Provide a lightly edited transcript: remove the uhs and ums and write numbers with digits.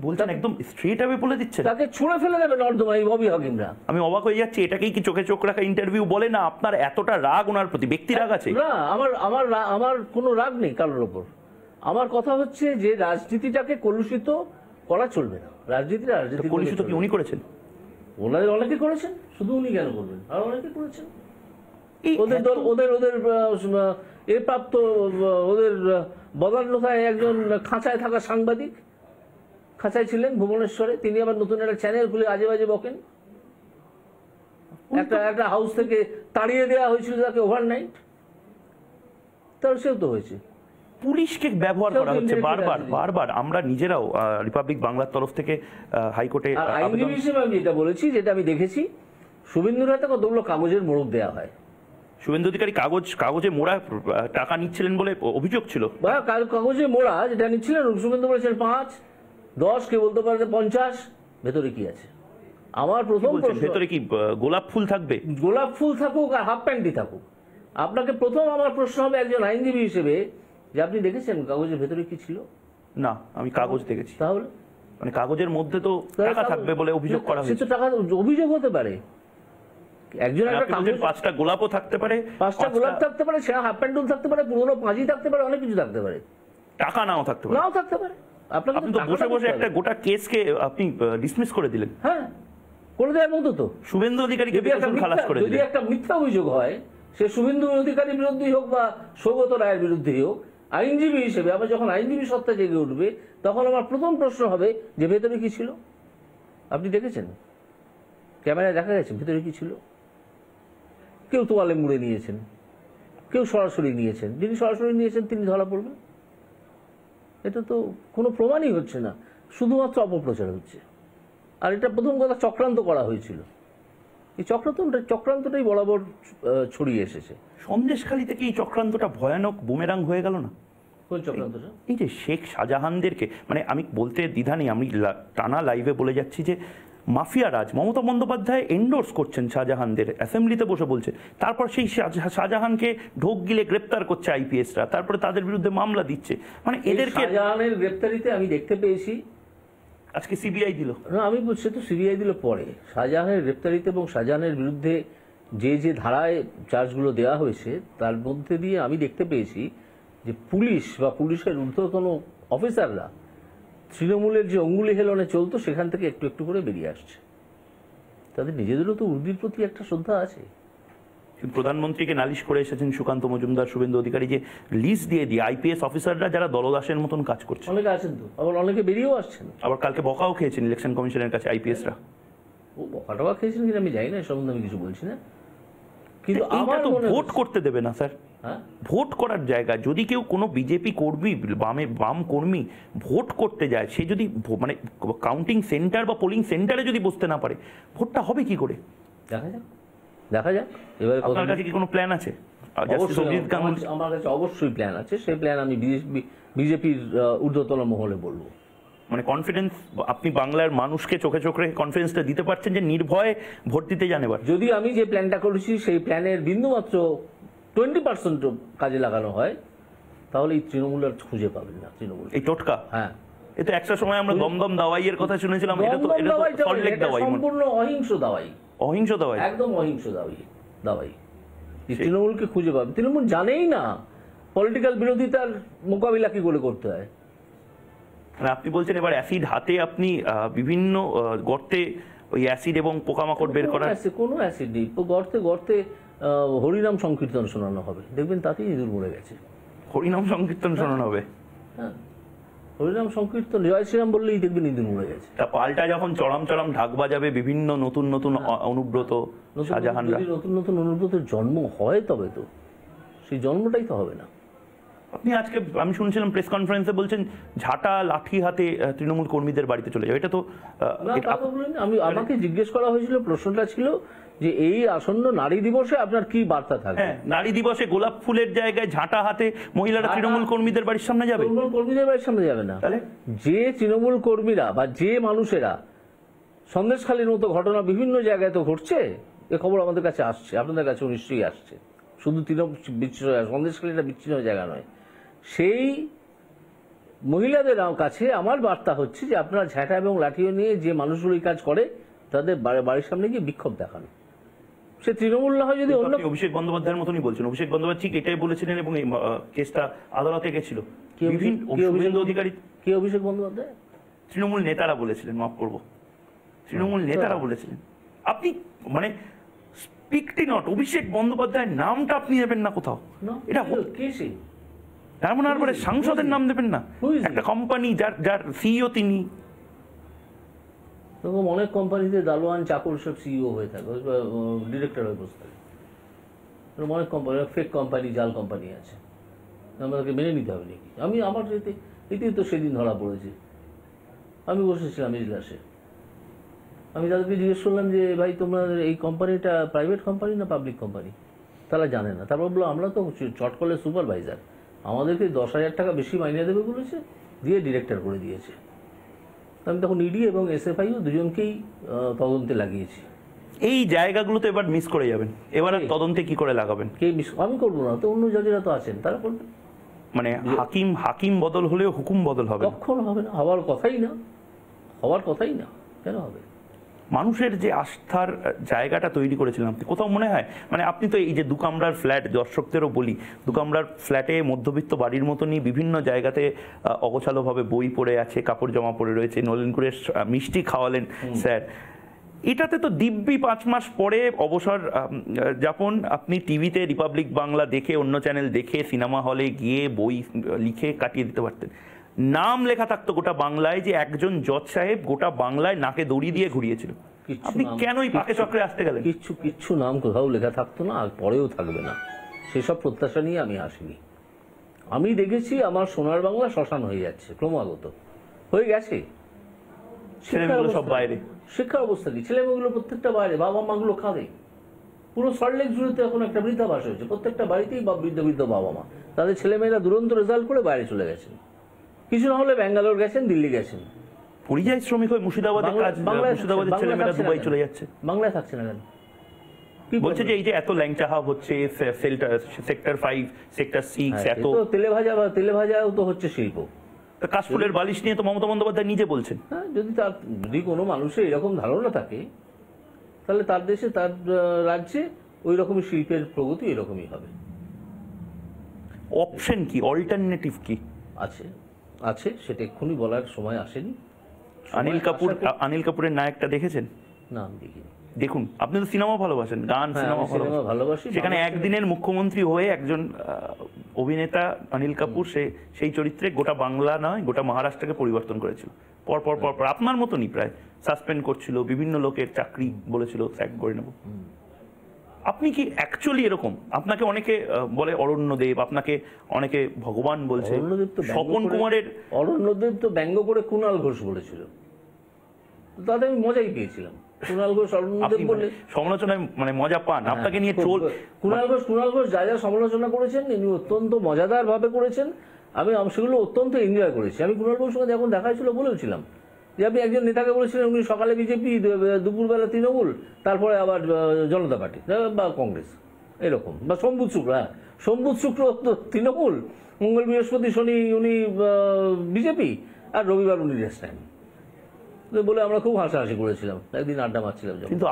বলছেন একদম স্ট্রেট আওয়ে বলে দিচ্ছেন, তাকে ছুঁড়ে ফেলে দেবে নর্দমায় ববি হাকিমরা। আমি অবাক হয়ে যাচ্ছি, এটাকেই কি চোখে চোখ রাখা ইন্টারভিউ বলে? না আপনার এতটা রাগ ওনার প্রতি, ব্যক্তি রাগ আছে? না, আমার কোনো রাগ নেই কারোর ওপর। আমার কথা হচ্ছে যে রাজনীতিটাকে কলুষিত করা চলবে না। রাজনীতিটা কলুষিত কি উনি করেছেন? ওনাদের অনেকে করেছেন, শুধু উনি কেন করবেন, আর অনেকে করেছেন। ওদের দল, ওদের এ প্রাপ্ত, ওদের বদান্যতায় একজন খাঁচায় থাকা সাংবাদিক, খাঁচায় ছিলেন ভুবনেশ্বরে, তিনি আবার নতুন একটা চ্যানেল খুলে আজে বাজে বকেন। একটা হাউস থেকে তাড়িয়ে দেওয়া হয়েছিল তাকে ওভারনাইট, তার সেও তো হয়েছে। পুলিশকে ব্যবহার করা হচ্ছে বারবার বারবার। আমরা নিজেরাও রিপাবলিক বাংলার তরফ থেকে হাইকোর্টে আইনজীবী হিসেবে আমি যেটা বলেছি, যেটা আমি দেখেছি, শুভেন্দুর হাতে কতগুলো কাগজের মোড়ক দেওয়া হয়। শুভেন্দু অধিকারী কাগজে মোড়া টাকা নিচ্ছিলেন বলে অভিযোগ ছিল। কাগজে মোড়া যেটা নিচ্ছিলেন, শুভেন্দু বলেছেন 5, 10, কে বলতে পারে 50, ভেতরে কি আছে? আমার প্রথম প্রশ্ন, ভেতরে কি গোলাপ ফুল থাকবে? গোলাপ ফুল থাকুক আর হাফ প্যান্টই থাকুক, আপনাকে প্রথম আমার প্রশ্ন হবে একজন আইনজীবী হিসেবে, যে আপনি দেখেছেন কাগজের ভেতরে কি ছিল? না, আমি কাগজ দেখেছি। তাহলে মানে কাগজের মধ্যে তো টাকা থাকবে বলে অভিযোগ করা হয়েছে। সে তো টাকা অভিযোগ হতে পারে, একজন একটা কাগজ, 5টা গোলাপও থাকতে পারে, 5টা গোলাপ থাকতে পারে, সেটা হাফ প্যান্টুল থাকতে পারে, পুরোনো পাঁজি থাকতে পারে, অনেক কিছু থাকতে পারে, টাকা নাও থাকতে পারে, নাও থাকতে পারে। আপনি তো বসে বসে একটা গোটা কেসকে আপনি ডিসমিস করে দিলেন। হ্যাঁ, করে দেওয়ার মতো তো। শুভেন্দু অধিকারীকে খালাস করে দিলেন। যদি একটা মিথ্যা অভিযোগ হয়, সে শুভেন্দু অধিকারীর বিরুদ্ধেই হোক বা সৌগত রায়ের বিরুদ্ধেই হোক, আইনজীবী হিসেবে আমার যখন আইনজীবী সত্তা জেগে উঠবে, তখন আমার প্রথম প্রশ্ন হবে যে ভেতরে কি ছিল? আপনি দেখেছেন, ক্যামেরায় দেখা গেছে ভেতরে কি ছিল? কেউ তোয়ালে মুড়ে নিয়েছেন, কেউ সরাসরি নিয়েছেন। যিনি সরাসরি নিয়েছেন তিনি ধরা পড়বেন। এটা তো কোনো প্রমাণই হচ্ছে না, শুধুমাত্র অপপ্রচার হচ্ছে। আর এটা প্রথম কথা চক্রান্ত করা হয়েছিল। এই চক্রান্তটাই বরাবর ছড়িয়ে এসেছে। সন্দেশখালী থেকে এই চক্রান্তটা ভয়ানক বুমেরাং হয়ে গেল না? কোন চক্রান্তটা? এই যে শেখ শাহজাহানদেরকে, মানে আমি বলতে দ্বিধা নেই, আমি টানা লাইভে বলে যাচ্ছি যে মাফিয়া রাজ। মমতা বন্দ্যোপাধ্যায় এন্ডোর্স করছেন শাহজাহানদের, অ্যাসেম্বলিতে বসে বলছে। তারপর সেই শাহজাহানকে ঢোক গিলে গ্রেপ্তার করছে আইপিএসরা, তারপরে তাদের বিরুদ্ধে মামলা দিচ্ছে। মানে এদেরকে শাহজাহানের গ্রেপ্তারিতে আমি দেখতে পেয়েছি, আজকে সিবিআই দিল না, আমি বলছি তো সিবিআই দিল পরে। শাহজাহানের গ্রেপ্তারিতে এবং শাহজাহানের বিরুদ্ধে যে ধারায় চার্জগুলো দেওয়া হয়েছে, তার মধ্যে দিয়ে আমি দেখতে পেয়েছি যে পুলিশ বা পুলিশের ঊর্ধ্বতন অফিসাররা তৃণমূলের যে অঙ্গুলি হেলনে চলতো, সেখান থেকে একটু একটু করে বেরিয়ে আসছে। তাদের নিজেদেরও তো উর্দির প্রতি একটা শ্রদ্ধা আছে। প্রধানমন্ত্রীকে নালিশ করে এসেছেন সুকান্ত মজুমদার, শুভেন্দু অধিকারী, যে লিস্ট দিয়ে আইপিএস অফিসাররা যারা দলদাসের মতন কাজ করছে। অনেকে আছেন তো, আবার অনেকে বেরিয়েও আসছেন। আবার কালকে বকাও খেয়েছেন ইলেকশন কমিশনের কাছে আইপিএসরা। ও বকা টকা খেয়েছেন কিনা আমি জানি না, এ সম্বন্ধে আমি কিছু বলছি না। কিন্তু আমার তো ভোট করতে দেবে না স্যার। ভোট করার জায়গা, যদি কেউ কোনো বিজেপি কর্মী, বাম কর্মী ভোট করতে যায়, সে যদি মানে কাউন্টিং সেন্টার বা পোলিং সেন্টারে যদি বসতে না পারে, ভোটটা হবে কি করে? দেখা যাক। এবারে আপনার কাছে কি কোনো প্ল্যান আছে? আমার কাছে অবশ্যই প্ল্যান আছে। সেই প্ল্যান আমি বিজেপির ঊর্ধ্বতন মহলে বলবো। মানে কনফিডেন্স, আপনি বাংলার মানুষকে চোখে চোখে রেখে কনফিডেন্সটা দিতে পারছেন যে নির্ভয়ে ভোট দিতে যান এবার? যদি আমি যে প্ল্যানটা করেছি সেই প্ল্যানের বিন্দুমাত্র 20% কাজে লাগানো হয়, তাহলে এই তৃণমূল আর খুঁজে পাবেন না। তৃণমূল এই টোটকা, হ্যাঁ, এটা একটা সময় আমরা দমদম দাওয়াইয়ের কথা শুনেছিলাম। এটা তো সল্টলেক দাওয়াই, সম্পূর্ণ অহিংস দাওয়াই। অহিংস দাওয়াই, একদম অহিংস দাওয়াই। তৃণমূলকে খুঁজে পাবে। তৃণমূল জানেই না পলিটিক্যাল বিরোধিতার মোকাবিলা কি করে করতে হয়। আপনি বলছেন এবার অ্যাসিড হাতে আপনি বিভিন্ন গর্তে ওই অ্যাসিড এবং পোকামাকড় বের করার কোনো অ্যাসিড নেই। গর্তে গর্তে হরিনাম সংকীর্তন শোনানো হবে, দেখবেন তাতেই ইঁদুর মরে গেছে। হরিনাম সংকীর্তন শোনানো হবে? হ্যাঁ, হরিনাম সংকীর্তন, জয় শ্রীরাম বললেই দেখবেন ইঁদুর মরে গেছে। তা পাল্টা যখন চরম চরম ঢাক বাজাবে বিভিন্ন নতুন নতুন অনুব্রত, শাহজাহানরা, নতুন নতুন অনুব্রতের জন্ম হয়, তবে তো সেই জন্মটাই তো হবে না। আপনি আজকে আমি শুনছিলাম প্রেস কনফারেন্সে বলছেন ঝাঁটা লাঠি হাতে তৃণমূল কর্মীদের বাড়িতে চলে যাবে। এটা তো আমাকে জিজ্ঞেস করা হয়েছিল, প্রশ্নটা ছিল যে এই আসন্ন নারী দিবসে আপনার কি বার্তা থাকবে? হ্যাঁ, নারী দিবসে গোলাপ ফুলের জায়গায় ঝাঁটা হাতে মহিলারা তৃণমূল কর্মীদের বাড়ির সামনে যাবে? তৃণমূল কর্মীদের বাড়ির সামনে যাবে না। তাহলে যে তৃণমূল কর্মীরা বা যে মানুষেরা, সন্দেশখালীর মতো ঘটনা বিভিন্ন জায়গায় তো ঘটছে, এ খবর আমাদের কাছে আসছে, আপনাদের কাছেও নিশ্চয়ই আসছে। শুধু সন্দেশখালী একটা বিচ্ছিন্ন জায়গা নয়, সেই মহিলাদের কাছে আমার বার্তা হচ্ছে যে আপনারা ঝ্যাঁটা এবং লাঠিও নিয়ে যে মানুষগুলো এই কাজ করে তাদের বাড়ির সামনে গিয়ে বিক্ষোভ দেখান। সে তৃণমূল না হয় যদি অন্য আপনি অভিষেক বন্দ্যোপাধ্যায়ের মতনই বলছেন। অভিষেক বন্দ্যোপাধ্যায় ঠিক এটাই বলেছিলেন এবং এই কেসটা আদালতে গেছিল। শুভেন্দু অধিকারী, কে অভিষেক বন্দ্যোপাধ্যায়? তৃণমূল নেতারা বলেছিলেন, মাফ করবো, তৃণমূল নেতারা বলেছিলেন। আপনি মানে স্পিকটি নট, অভিষেক বন্দ্যোপাধ্যায়ের নামটা আপনি নেবেন না কোথাও। এটা কে সে? তার মানে আর পরে সাংসদের নাম দেবেন না। একটা কোম্পানি যার সিইও তিনি। এরকম অনেক কোম্পানিতে দালোয়ান চাকর সব সিইও হয়ে থাকে, ডিরেক্টর হয়ে বসে থাকে। এরকম অনেক কোম্পানি, ফেক কোম্পানি, জাল কোম্পানি আছে, আমাদেরকে মেনে নিতে হবে নাকি? আমি আমার এতেই তো সেদিন ধরা পড়েছে। আমি বসেছিলাম ইজলাসে, আমি তাদেরকে জিজ্ঞেস করলাম যে ভাই তোমাদের এই কোম্পানিটা প্রাইভেট কোম্পানি না পাবলিক কোম্পানি? তারা জানে না। তারপর বললো আমরা তো চটকলের সুপারভাইজার, আমাদেরকে 10,000 টাকা বেশি মাইনে দেবে বলেছে, দিয়ে ডিরেক্টর করে দিয়েছে। আমি তখন ইডি এবং এসএফআইও দুজনকেই তদন্তে লাগিয়েছি। এই জায়গাগুলোতে এবার মিস করে যাবেন, এবার আর তদন্তে কি করে লাগাবেন? কে মিস? আমি করবো না তো, অন্য জাজেরা তো আছেন, তারা করবেন। মানে হাকিম বদল হলেও হুকুম বদল হবে? কখনো হবে না, হওয়ার কথাই না, হওয়ার কথাই না। কেন হবে? মানুষের যে আস্থার জায়গাটা তৈরি করেছিলেন আপনি, কোথাও মনে হয় মানে আপনি তো এই যে দু কামরার ফ্ল্যাট, দর্শকদেরও বলি, দু কামরার ফ্ল্যাটে মধ্যবিত্ত বাড়ির মতনই বিভিন্ন জায়গাতে অগোছালোভাবে বই পড়ে আছে, কাপড় জামা পড়ে রয়েছে, নলেন গুড়ের মিষ্টি খাওয়ালেন স্যার। এটাতে তো দিব্যি 5 মাস পরে অবসর যাপন আপনি টিভিতে রিপাবলিক বাংলা দেখে, অন্য চ্যানেল দেখে, সিনেমা হলে গিয়ে বই লিখে কাটিয়ে দিতে পারতেন। নাম লেখা থাকতো গোটা বাংলায় যে একজন জজ সাহেব গোটা বাংলায় নাকে দড়ি দিয়ে ঘুরিয়েছিল। আপনি কেন এই পাকে চক্রে আসতে গেলেন? কিচ্ছু নাম কোথাও লেখা থাকতো না, আর পরেও থাকবে না, সেসব প্রত্যাশা নিয়ে আমি আসিনি। আমি দেখেছি আমার সোনার বাংলা শ্মশান হয়ে যাচ্ছে, ক্রমাগত হয়ে গেছে। ছেলেমেয়েগুলো সব বাইরে। শিক্ষার অবস্থা কি? ছেলেমেয়েগুলো প্রত্যেকটা বাইরে, বাবা মাগুলো খাদে। পুরো সল্টলেক জুড়ে এখন একটা বৃদ্ধাবাস হয়েছে, প্রত্যেকটা বাড়িতেই বৃদ্ধ বাবা মা, তাদের ছেলেমেয়েরা দুরন্ত রেজাল্ট করে বাইরে চলে গেছেন। কিছু না হলে ব্যাঙ্গালোর গেছেন, দিল্লি গেছেন। পরিযায়ী শ্রমিক হয়ে মুর্শিদাবাদের ছেলেমেয়েরা দুবাই চলে যাচ্ছে। বাংলায় থাকছে না কেন? বলছে যে এই যে এত ল্যাংচা হাব হচ্ছে, সেক্টর 5, সেক্টর 6, এত তেলে ভাজাও তো হচ্ছে শিল্প। কাশফুলের বালিশ নিয়ে তো মমতা বন্দ্যোপাধ্যায় নিজে বলছেন। হ্যাঁ, যদি কোনো মানুষের এরকম ধারণা থাকে তাহলে তার দেশে, তার রাজ্যে ওই রকমই শিল্পের প্রগতি এরকমই হবে। অপশন কি, অল্টারনেটিভ কি আছে সেটা এক্ষুনি বলার সময় আসেনি। অনিল কাপুরের নায়কটা দেখেছেন? না, আমি দেখিনি। দেখুন, আপনি তো সিনেমা ভালোবাসেন, গান, সিনেমা ভালোবাসি। সেখানে একদিনের মুখ্যমন্ত্রী হয়ে একজন অভিনেতা অনিল কাপুর সেই চরিত্রে গোটা বাংলা নয় গোটা মহারাষ্ট্রকে পরিবর্তন করেছিল। পর আপনার মতনই প্রায় সাসপেন্ড করছিল, বিভিন্ন লোকের চাকরি বলেছিল স্যাক করে নেব। আপনি কি অ্যাকচুয়ালি এরকম? আপনাকে অনেকে বলে অরণ্যদেব, আপনাকে অনেকে ভগবান বলছে। অরণ্যদেব তো ব্যঙ্গ করে কুণাল ঘোষ বলেছিল, তাতে আমি মজাই পেয়েছিলাম। কুণাল ঘোষ অরণ্যদেব বলে সমালোচনায় মানে মজা পান? আপনাকে নিয়ে ট্রোল কুণাল ঘোষ যা যা সমালোচনা করেছেন তিনি অত্যন্ত মজাদার ভাবে করেছেন। আমি সেগুলো অত্যন্ত এনজয় করেছি। আমি কুণাল ঘোষের সঙ্গে যখন দেখা হয়েছিল বলেছিলাম যে আপনি একজন নেতাকে বলেছিলেন উনি সকালে বিজেপি, দুপুরবেলা তৃণমূল, তারপরে আবার জনতা পার্টি বা কংগ্রেস এরকম, বা সম্বুধ শুক্র। হ্যাঁ, সম্বুধ শুক্র তৃণমূল, মঙ্গল বৃহস্পতি শনি উনি বিজেপি, আর রবিবার উনি রেস্ট নেন বলে আমরা খুব হাসাহাসি করেছিলাম, একদিন আড্ডা মারছিলাম। কিন্তু